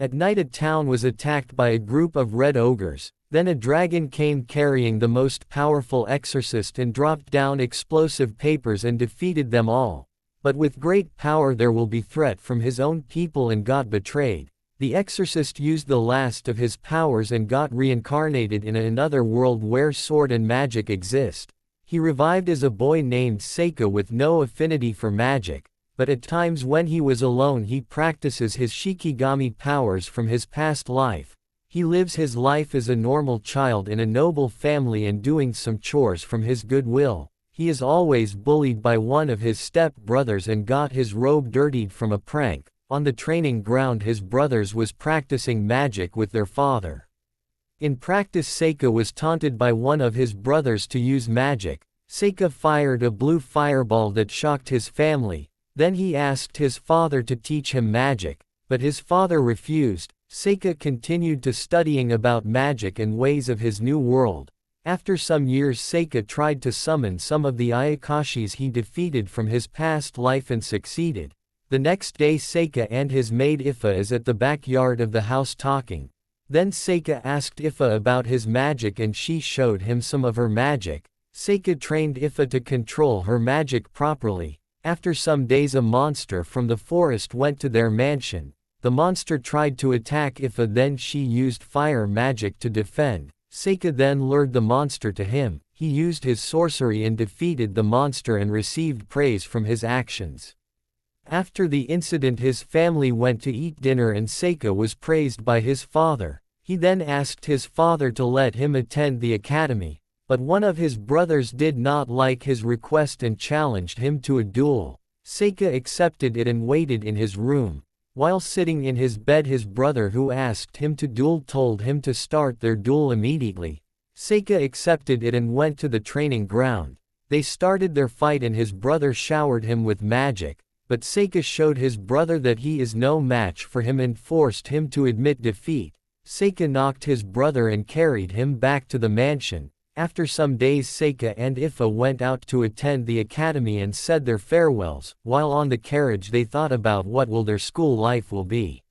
At night a town was attacked by a group of red ogres, then a dragon came carrying the most powerful exorcist and dropped down explosive papers and defeated them all. But with great power there will be threat from his own people and got betrayed. The exorcist used the last of his powers and got reincarnated in another world where sword and magic exist. He revived as a boy named Saikyou with no affinity for magic, but at times when he was alone he practices his shikigami powers from his past life. He lives his life as a normal child in a noble family and doing some chores from his goodwill. He is always bullied by one of his step-brothers and got his robe dirtied from a prank. On the training ground his brothers was practicing magic with their father. In practice Saikyou was taunted by one of his brothers to use magic. Saikyou fired a blue fireball that shocked his family. Then he asked his father to teach him magic, but his father refused. Saikyou continued to studying about magic and ways of his new world. After some years Saikyou tried to summon some of the Ayakashis he defeated from his past life and succeeded. The next day Saikyou and his maid Ifa is at the backyard of the house talking. Then Saikyou asked Ifa about his magic and she showed him some of her magic. Saikyou trained Ifa to control her magic properly. After some days a monster from the forest went to their mansion. The monster tried to attack Ifa, then she used fire magic to defend. Saikyou then lured the monster to him. He used his sorcery and defeated the monster and received praise from his actions. After the incident his family went to eat dinner and Saikyou was praised by his father. He then asked his father to let him attend the academy, but one of his brothers did not like his request and challenged him to a duel. Saikyou accepted it and waited in his room. While sitting in his bed his brother who asked him to duel told him to start their duel immediately. Saikyou accepted it and went to the training ground. They started their fight and his brother showered him with magic. But Saikyou showed his brother that he is no match for him and forced him to admit defeat. Saikyou knocked his brother and carried him back to the mansion. After some days Saikyou and Ifa went out to attend the academy and said their farewells. While on the carriage they thought about what will their school life will be.